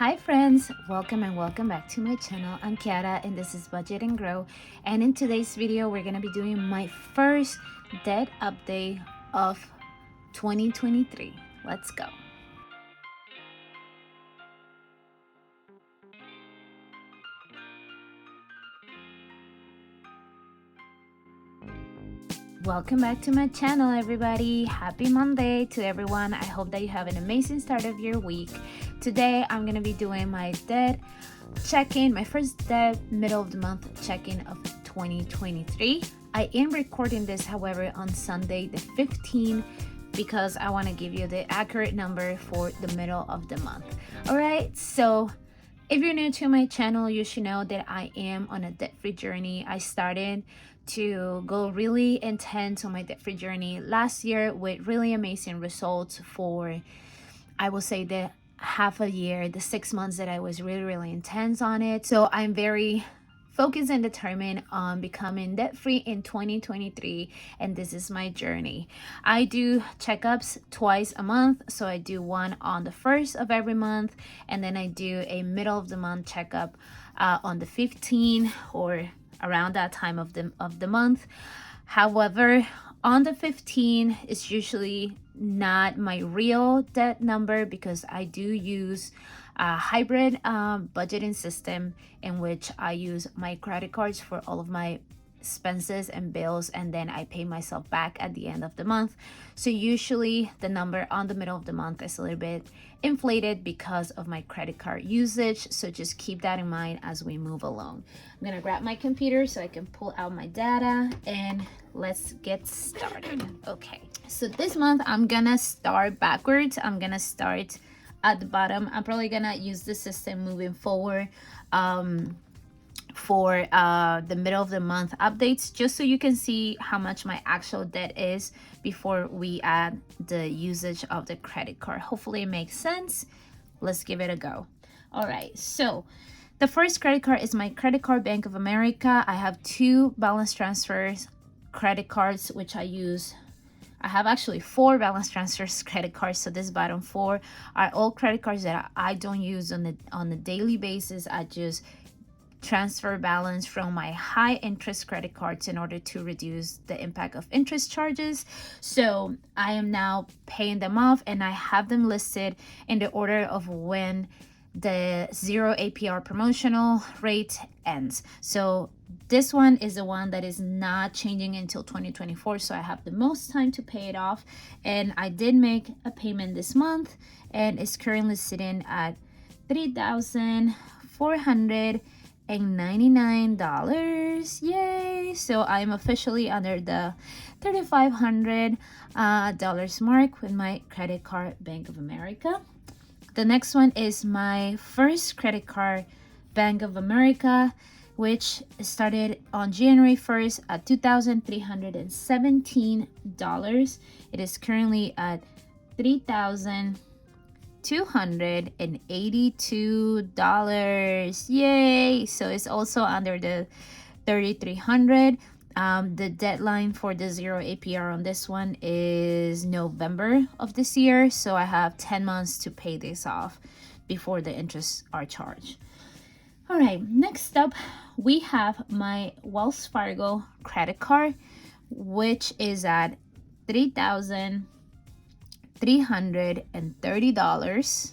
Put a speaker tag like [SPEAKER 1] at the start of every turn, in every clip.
[SPEAKER 1] Hi friends, welcome and welcome back to my channel. I'm Kiara and this is Budget and Grow, and in today's video we're going to be doing my first debt update of 2023. Let's go. Welcome back to my channel, everybody. Happy Monday to everyone. I hope that you have an amazing start of your week. Today I'm going to be doing my debt check-in, my first debt middle of the month check-in of 2023. I am recording this, however, on Sunday the 15th because I want to give you the accurate number for the middle of the month. All right, so if you're new to my channel, you should know that I am on a debt-free journey. I started to go really intense on my debt-free journey last year with really amazing results for, I will say, the half a year, the 6 months that I was really intense on it. So I'm very focused and determined on becoming debt-free in 2023, and this is my journey. I do checkups twice a month, so I do one on the 1st of every month, and then I do a middle of the month checkup on the 15th or around that time of the month. However, on the 15th is usually not my real debt number because I do use a hybrid budgeting system in which I use my credit cards for all of my expenses and bills, and then I pay myself back at the end of the month. So usually the number on the middle of the month is a little bit inflated because of my credit card usage, so just keep that in mind as we move along. I'm gonna grab my computer so I can pull out my data and let's get started. Okay, so this month I'm gonna start backwards. I'm gonna start at the bottom. I'm probably gonna use the system moving forward for the middle of the month updates, just so you can see how much my actual debt is before we add the usage of the credit card. Hopefully it makes sense. Let's give it a go. All right, so the first credit card is my credit card, Bank of America. I have two balance transfers credit cards which I use. I have actually 4 balance transfers credit cards, so this bottom 4 are all credit cards that I don't use on the daily basis. I just transfer balance from my high interest credit cards in order to reduce the impact of interest charges. So I am now paying them off, and I have them listed in the order of when the 0 APR promotional rate ends. So this one is the one that is not changing until 2024, so I have the most time to pay it off. And I did make a payment this month, and it's currently sitting at $3,499. Yay! So I'm officially under the $3,500 mark with my credit card, Bank of America. The next one is my first credit card, Bank of America, which started on January 1st at $2,317. It is currently at $3,282. Yay! So it's also under the 3,300. The deadline for the 0 APR on this one is November of this year, so I have 10 months to pay this off before the interests are charged. All right, next up we have my Wells Fargo credit card, which is at $3,330.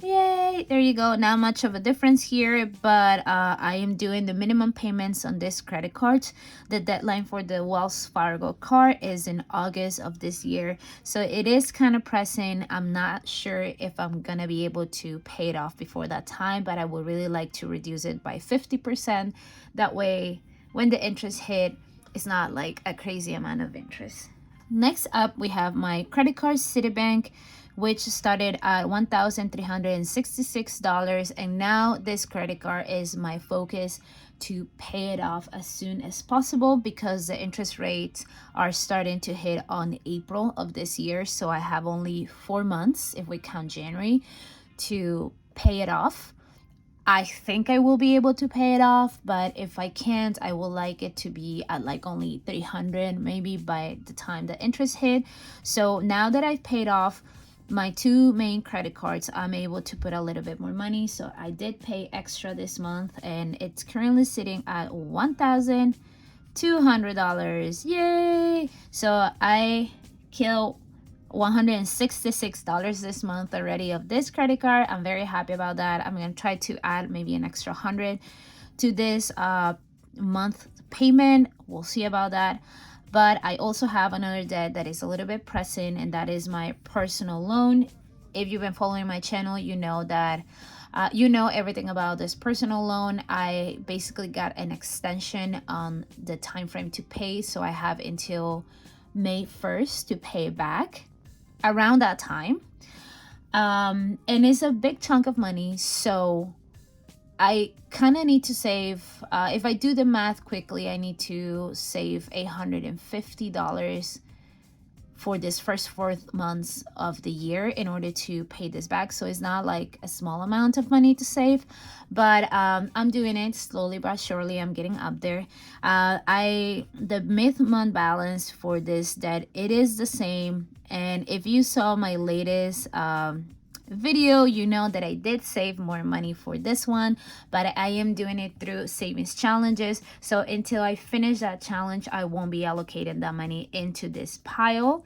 [SPEAKER 1] Yay, there you go. Not much of a difference here, but I am doing the minimum payments on this credit card. The deadline for the Wells Fargo card is in August of this year, so it is kind of pressing. I'm not sure if I'm gonna be able to pay it off before that time, but I would really like to reduce it by 50%. That way when the interest hit, it's not like a crazy amount of interest. Next up we have my credit card, Citibank, which started at $1,366, and now this credit card is my focus to pay it off as soon as possible because the interest rates are starting to hit on April of this year. So I have only 4 months, if we count January, to pay it off. I think I will be able to pay it off, but if I can't, I would like it to be at like only 300 maybe by the time the interest hit. So now that I've paid off my two main credit cards, I'm able to put a little bit more money. So I did pay extra this month, and it's currently sitting at $1,200. Yay! So I killed $166 this month already of this credit card. I'm very happy about that. I'm gonna try to add maybe an extra 100 to this month payment. We'll see about that. But I also have another debt that is a little bit pressing, and that is my personal loan. If you've been following my channel, you know that you know everything about this personal loan. I basically got an extension on the time frame to pay, so I have until May 1st to pay it back around that time. And it's a big chunk of money, so I kind of need to save, if I do the math quickly, I need to save $850 for this first 4 months of the year in order to pay this back. So it's not like a small amount of money to save, but I'm doing it slowly but surely. I'm getting up there. The mid-month balance for this debt, it is the same. And if you saw my latest video, you know that I did save more money for this one, but I am doing it through savings challenges. So until I finish that challenge, I won't be allocating that money into this pile.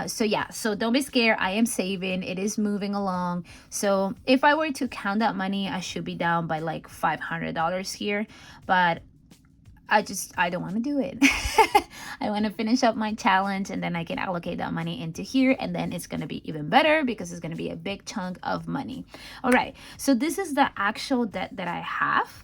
[SPEAKER 1] So yeah, so don't be scared. I am saving. It is moving along. So if I were to count that money, I should be down by like $500 here, but I don't want to do it. I want to finish up my challenge, and then I can allocate that money into here, and then it's going to be even better because it's going to be a big chunk of money. All right, so this is the actual debt that I have.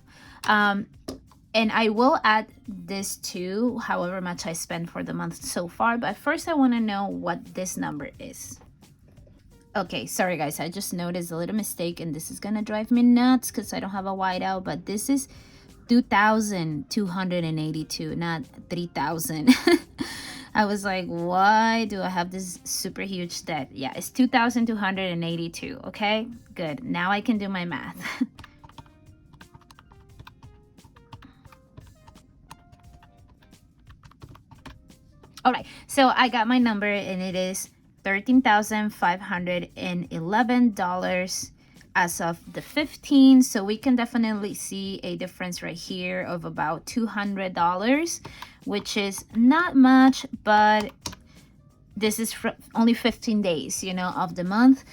[SPEAKER 1] And I will add this to however much I spend for the month so far. But first, I want to know what this number is. Okay, sorry guys, I just noticed a little mistake, and this is going to drive me nuts because I don't have a whiteout, but this is 2,282, not 3,000. I was like, why do I have this super huge debt? Yeah, it's 2,282. Okay, good. Now I can do my math. All right, so I got my number, and it is $13,511 as of the 15th. So we can definitely see a difference right here of about $200, which is not much, but this is only 15 days, you know, of the month.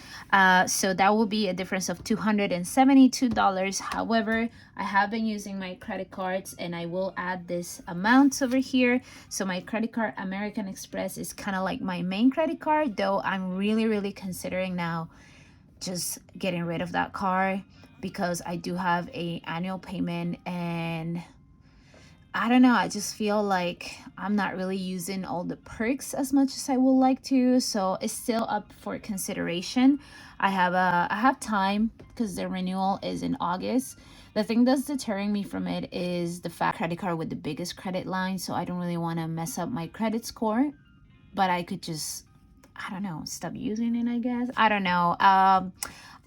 [SPEAKER 1] So that will be a difference of $272. However, I have been using my credit cards, and I will add this amounts over here. So my credit card, American Express, is kind of like my main credit card, though I'm really considering now just getting rid of that card because I do have a annual payment, and I don't know, I just feel like I'm not really using all the perks as much as I would like to. So it's still up for consideration. I have time because the renewal is in August. The thing that's deterring me from it is the fact credit card with the biggest credit line, so I don't really want to mess up my credit score, but I could just, I don't know, stop using it, I guess. I don't know.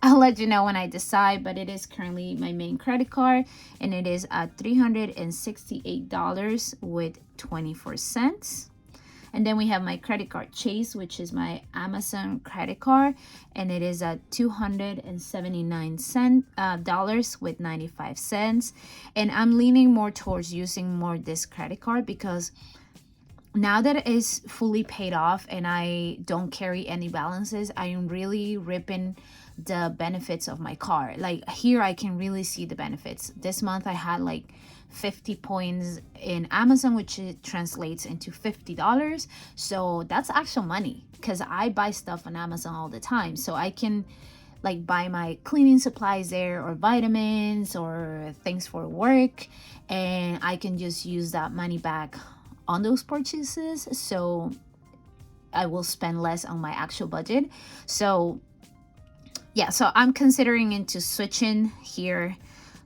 [SPEAKER 1] I'll let you know when I decide, but it is currently my main credit card, and it is at $368 with 24 cents. And then we have my credit card Chase, which is my Amazon credit card, and it is at $279 with 95 cents. And I'm leaning more towards using more this credit card because now that it is fully paid off and I don't carry any balances, I am really ripping the benefits of my car. Like here, I can really see the benefits. This month I had like 50 points in Amazon, which it translates into $50. So that's actual money because I buy stuff on Amazon all the time. So I can like buy my cleaning supplies there, or vitamins or things for work, and I can just use that money back on those purchases, so I will spend less on my actual budget. So yeah, so I'm considering into switching here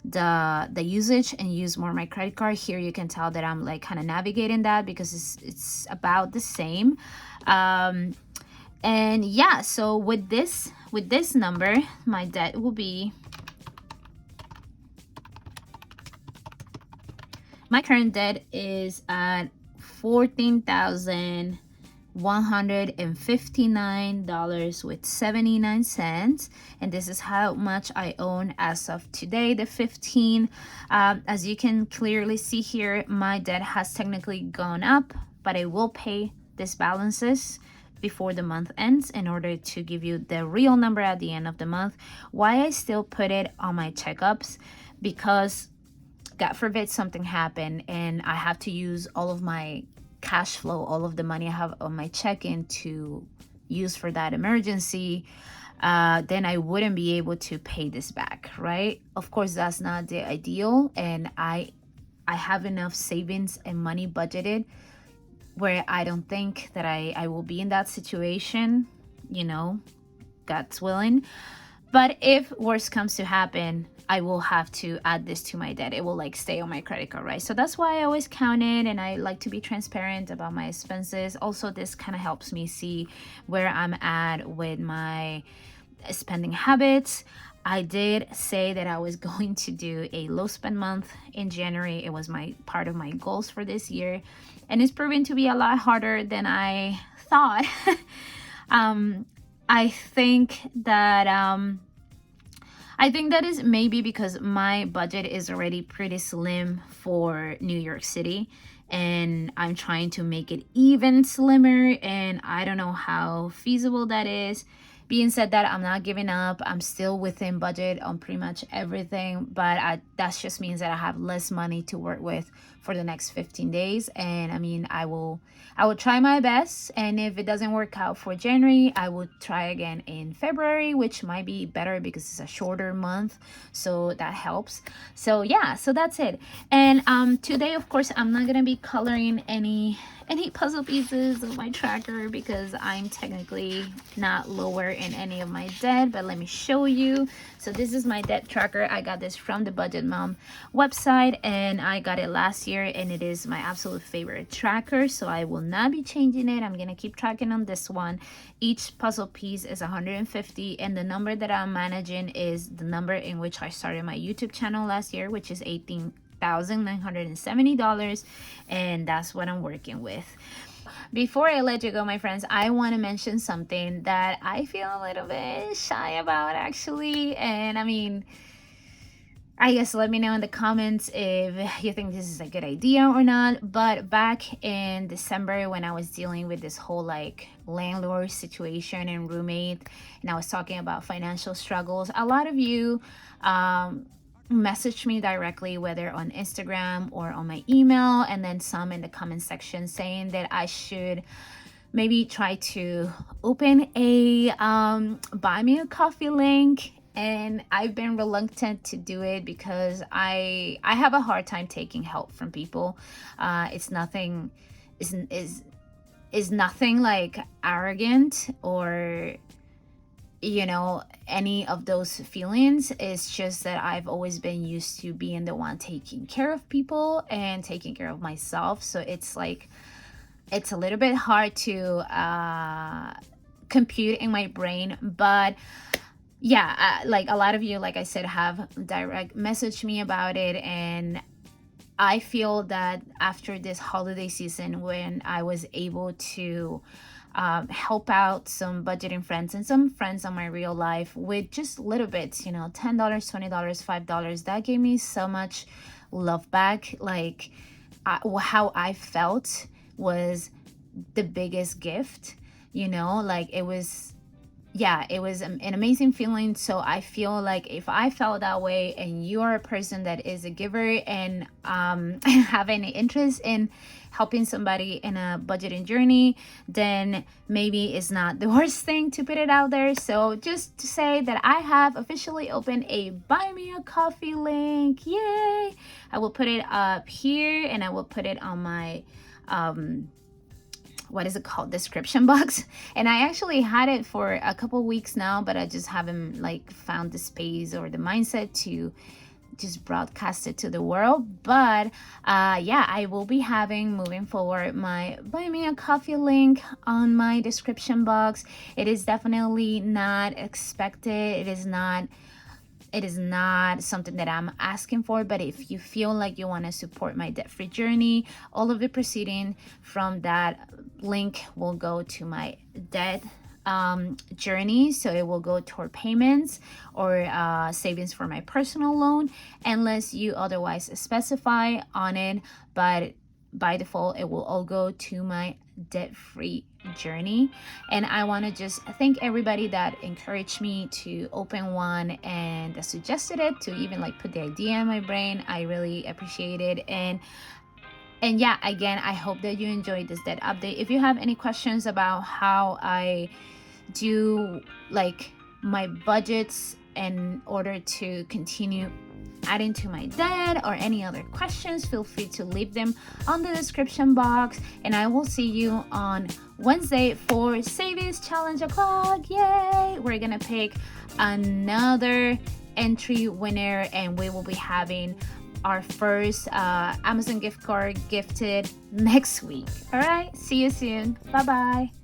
[SPEAKER 1] the usage and use more my credit card. Here you can tell that I'm like kind of navigating that because it's about the same. And yeah, so with this number, my debt will be, my current debt is at $14,000 $159.79, and this is how much I own as of today, the 15th. As you can clearly see here, my debt has technically gone up, but I will pay these balances before the month ends in order to give you the real number at the end of the month. Why I still put it on my checkups? Because God forbid something happen and I have to use all of my cash flow, all of the money I have on my check-in to use for that emergency, then I wouldn't be able to pay this back, right? Of course, that's not the ideal, and I have enough savings and money budgeted where I don't think that I will be in that situation, you know, God's willing. But if worst comes to happen, I will have to add this to my debt. It will like stay on my credit card, right? So that's why I always count it, and I like to be transparent about my expenses. Also, this kind of helps me see where I'm at with my spending habits. I did say that I was going to do a low spend month in January. It was my part of my goals for this year, and it's proven to be a lot harder than I thought. I think that is maybe because my budget is already pretty slim for New York City, and I'm trying to make it even slimmer, and I don't know how feasible that is. Being said that, I'm not giving up. I'm still within budget on pretty much everything, but that just means that I have less money to work with for the next 15 days. And I mean, I will try my best, and if it doesn't work out for January, I will try again in February, which might be better because it's a shorter month, so that helps. So yeah, so that's it. And today, of course, I'm not gonna be coloring any puzzle pieces of my tracker because I'm technically not lower in any of my debt, but let me show you. So this is my debt tracker. I got this from the Budget Mom website, and I got it last year, and it is my absolute favorite tracker, so I will not be changing it. I'm gonna keep tracking on this one. Each puzzle piece is 150, and the number that I'm managing is the number in which I started my YouTube channel last year, which is $18,970, and that's what I'm working with. Before I let you go, my friends, I want to mention something that I feel a little bit shy about, actually. And I mean, I guess let me know in the comments if you think this is a good idea or not. But back in December, when I was dealing with this whole like landlord situation and roommate, and I was talking about financial struggles, a lot of you messaged me directly, whether on Instagram or on my email, and then some in the comment section saying that I should maybe try to open a buy me a coffee link. And I've been reluctant to do it because I have a hard time taking help from people. It's nothing is nothing like arrogant or, you know, any of those feelings. It's just that I've always been used to being the one taking care of people and taking care of myself. So it's like, it's a little bit hard to compute in my brain. But yeah, like a lot of you, like I said, have direct messaged me about it. And I feel that after this holiday season, when I was able to help out some budgeting friends and some friends on my real life with just little bits, you know, $10, $20, $5, that gave me so much love back. Like how I felt was the biggest gift, you know, like it was, yeah, it was an amazing feeling. So I feel like if I felt that way and you are a person that is a giver and have any interest in helping somebody in a budgeting journey, then maybe it's not the worst thing to put it out there. So just to say that I have officially opened a buy me a coffee link. Yay! I will put it up here, and I will put it on my what is it called, description box. And I actually had it for a couple weeks now, but I just haven't like found the space or the mindset to just broadcast it to the world. But yeah, I will be having, moving forward, my buy me a coffee link on my description box. It is definitely not expected. It is not It is not something that I'm asking for, but if you feel like you want to support my debt-free journey, all of the proceeding from that link will go to my debt journey. So it will go toward payments or savings for my personal loan, unless you otherwise specify on it. But by default, it will all go to my debt-free journey. And I want to just thank everybody that encouraged me to open one and that suggested it, to even like put the idea in my brain. I really appreciate it. And yeah, again, I hope that you enjoyed this debt update. If you have any questions about how I do like my budgets in order to continue adding to my debt, or any other questions, feel free to leave them on the description box. And I will see you on Wednesday for Savings Challenge O'Clock. Yay! We're gonna pick another entry winner, and we will be having our first Amazon gift card gifted next week. All right, see you soon. Bye bye.